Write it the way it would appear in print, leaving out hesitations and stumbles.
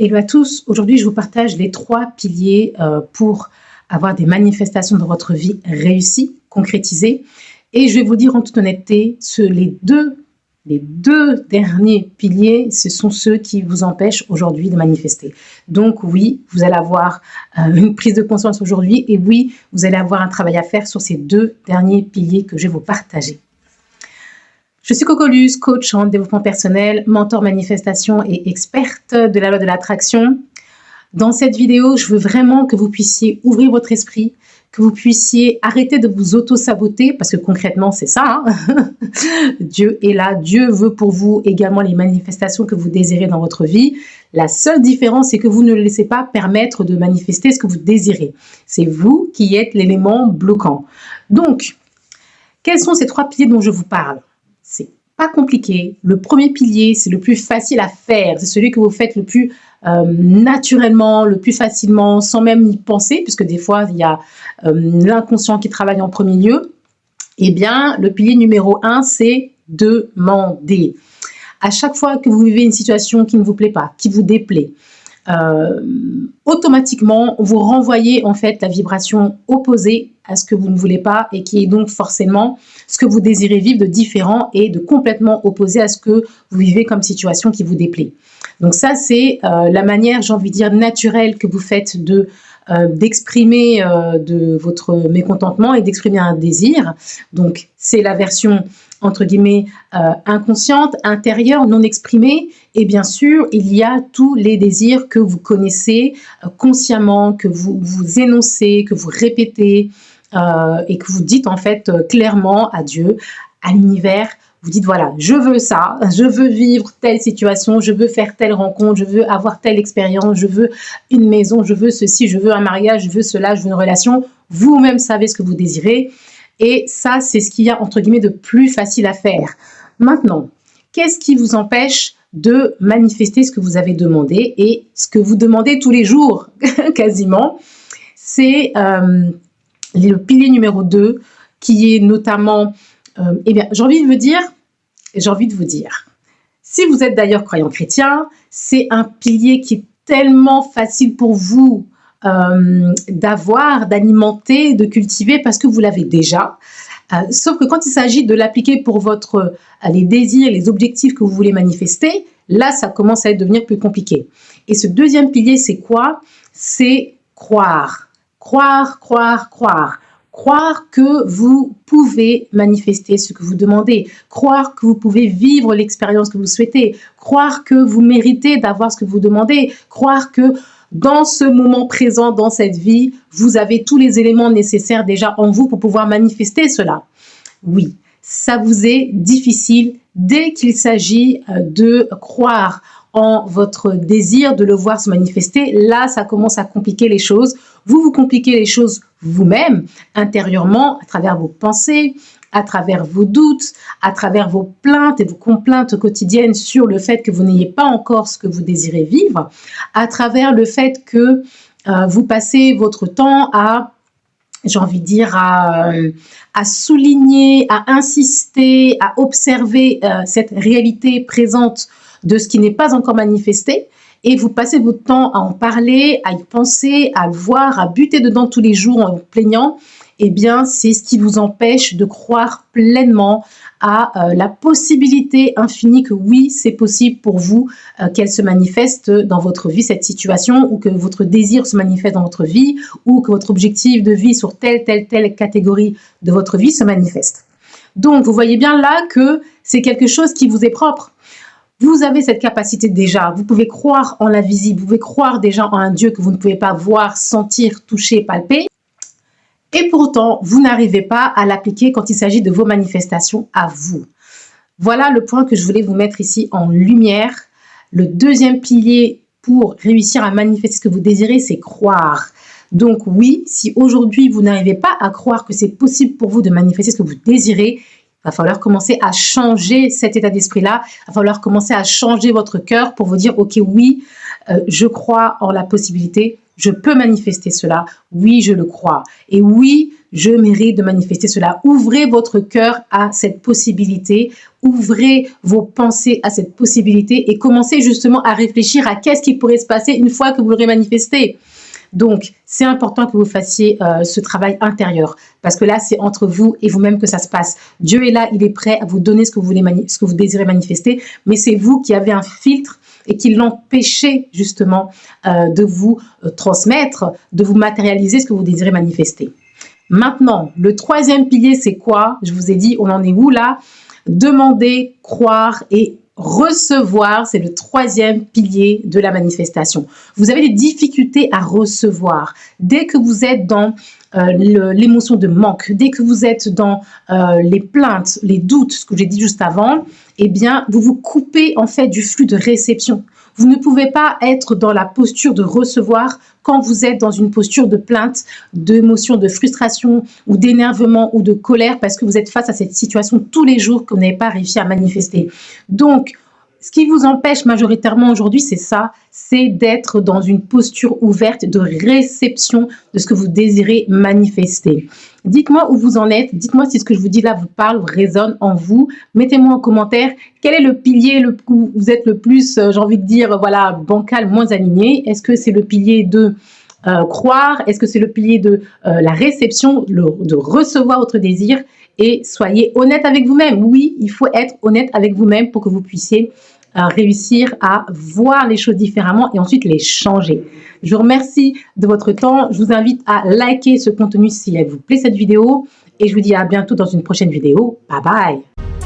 Hello à tous, aujourd'hui je vous partage les 3 piliers pour avoir des manifestations dans votre vie réussies, concrétisées. Et je vais vous dire en toute honnêteté, les deux derniers piliers, ce sont ceux qui vous empêchent aujourd'hui de manifester. Donc oui, vous allez avoir une prise de conscience aujourd'hui et oui, vous allez avoir un travail à faire sur ces 2 derniers piliers que je vais vous partager. Je suis Coco Luz, coach en développement personnel, mentor manifestation et experte de la loi de l'attraction. Dans cette vidéo, je veux vraiment que vous puissiez ouvrir votre esprit, que vous puissiez arrêter de vous auto-saboter, parce que concrètement, c'est ça. Hein. Dieu est là, Dieu veut pour vous également les manifestations que vous désirez dans votre vie. La seule différence, c'est que vous ne le laissez pas permettre de manifester ce que vous désirez. C'est vous qui êtes l'élément bloquant. Donc, quels sont ces 3 piliers dont je vous parle ? C'est pas compliqué. Le premier pilier, c'est le plus facile à faire. C'est celui que vous faites le plus naturellement, le plus facilement, sans même y penser, puisque des fois, il y a l'inconscient qui travaille en premier lieu. Eh bien, le pilier numéro 1, c'est demander. À chaque fois que vous vivez une situation qui ne vous plaît pas, qui vous déplaît, automatiquement, vous renvoyez en fait la vibration opposée à ce que vous ne voulez pas et qui est donc forcément ce que vous désirez vivre de différent et de complètement opposé à ce que vous vivez comme situation qui vous déplaît. Donc ça, c'est la manière, j'ai envie de dire, naturelle que vous faites d'exprimer de votre mécontentement et d'exprimer un désir. Donc c'est la version entre guillemets inconsciente, intérieure, non exprimée. Et bien sûr, il y a tous les désirs que vous connaissez consciemment, que vous énoncez, que vous répétez et que vous dites en fait clairement à Dieu, à l'univers. Vous dites voilà, je veux ça, je veux vivre telle situation, je veux faire telle rencontre, je veux avoir telle expérience, je veux une maison, je veux ceci, je veux un mariage, je veux cela, je veux une relation. Vous-même savez ce que vous désirez. Et ça, c'est ce qu'il y a, entre guillemets, de plus facile à faire. Maintenant, qu'est-ce qui vous empêche de manifester ce que vous avez demandé et ce que vous demandez tous les jours, quasiment? C'est le pilier numéro 2, qui est notamment... eh bien, j'ai envie de vous dire, si vous êtes d'ailleurs croyant chrétien, c'est un pilier qui est tellement facile pour vous d'avoir, d'alimenter, de cultiver parce que vous l'avez déjà. Sauf que quand il s'agit de l'appliquer pour les désirs, les objectifs que vous voulez manifester, là, ça commence à devenir plus compliqué. Et ce deuxième pilier, c'est quoi? C'est croire. Croire, croire, croire. Croire que vous pouvez manifester ce que vous demandez, croire que vous pouvez vivre l'expérience que vous souhaitez, croire que vous méritez d'avoir ce que vous demandez, croire que dans ce moment présent, dans cette vie, vous avez tous les éléments nécessaires déjà en vous pour pouvoir manifester cela. Oui, ça vous est difficile dès qu'il s'agit de croire en votre désir de le voir se manifester. Là, ça commence à compliquer les choses. Vous compliquez les choses vous-même, intérieurement, à travers vos pensées, à travers vos doutes, à travers vos plaintes et vos complaintes quotidiennes sur le fait que vous n'ayez pas encore ce que vous désirez vivre, à travers le fait que vous passez votre temps à, j'ai envie de dire, à souligner, à insister, à observer cette réalité présente de ce qui n'est pas encore manifesté. Et vous passez votre temps à en parler, à y penser, à le voir, à buter dedans tous les jours en vous plaignant. Eh bien, c'est ce qui vous empêche de croire pleinement à la possibilité infinie que oui, c'est possible pour vous qu'elle se manifeste dans votre vie, cette situation, ou que votre désir se manifeste dans votre vie, ou que votre objectif de vie sur telle catégorie de votre vie se manifeste. Donc, vous voyez bien là que c'est quelque chose qui vous est propre. Vous avez cette capacité déjà, vous pouvez croire en l'invisible, vous pouvez croire déjà en un Dieu que vous ne pouvez pas voir, sentir, toucher, palper. Et pourtant, vous n'arrivez pas à l'appliquer quand il s'agit de vos manifestations à vous. Voilà le point que je voulais vous mettre ici en lumière. Le deuxième pilier pour réussir à manifester ce que vous désirez, c'est croire. Donc oui, si aujourd'hui vous n'arrivez pas à croire que c'est possible pour vous de manifester ce que vous désirez, il va falloir commencer à changer cet état d'esprit-là. Il va falloir commencer à changer votre cœur pour vous dire, ok, oui, je crois en la possibilité je peux manifester cela. Oui, je le crois. Et oui, je mérite de manifester cela. Ouvrez votre cœur à cette possibilité. Ouvrez vos pensées à cette possibilité et commencez justement à réfléchir à qu'est-ce qui pourrait se passer une fois que vous l'aurez manifesté. Donc, c'est important que vous fassiez ce travail intérieur parce que là, c'est entre vous et vous-même que ça se passe. Dieu est là, il est prêt à vous donner ce que vous désirez manifester, mais c'est vous qui avez un filtre et qui l'empêchez justement de vous transmettre, de vous matérialiser ce que vous désirez manifester. Maintenant, le troisième pilier, c'est quoi? Je vous ai dit, on en est où là? Demander, croire et recevoir, c'est le troisième pilier de la manifestation. Vous avez des difficultés à recevoir. Dès que vous êtes dans l'émotion de manque, dès que vous êtes dans les plaintes, les doutes, ce que j'ai dit juste avant, eh bien, vous vous coupez en fait du flux de réception. Vous ne pouvez pas être dans la posture de recevoir quand vous êtes dans une posture de plainte, d'émotion, de frustration ou d'énervement ou de colère parce que vous êtes face à cette situation tous les jours que vous n'avez pas réussi à manifester. Donc, ce qui vous empêche majoritairement aujourd'hui, c'est ça, c'est d'être dans une posture ouverte de réception de ce que vous désirez manifester. Dites-moi où vous en êtes, dites-moi si ce que je vous dis là vous parle, vous résonne en vous. Mettez-moi en commentaire quel est le pilier où vous êtes le plus, j'ai envie de dire, voilà, bancal, moins aligné. Est-ce que c'est le pilier de croire? Est-ce que c'est le pilier de la réception, de recevoir votre désir? Et soyez honnête avec vous-même. Oui, il faut être honnête avec vous-même pour que vous puissiez réussir à voir les choses différemment et ensuite les changer. Je vous remercie de votre temps. Je vous invite à liker ce contenu si elle vous plaît cette vidéo. Et je vous dis à bientôt dans une prochaine vidéo. Bye bye.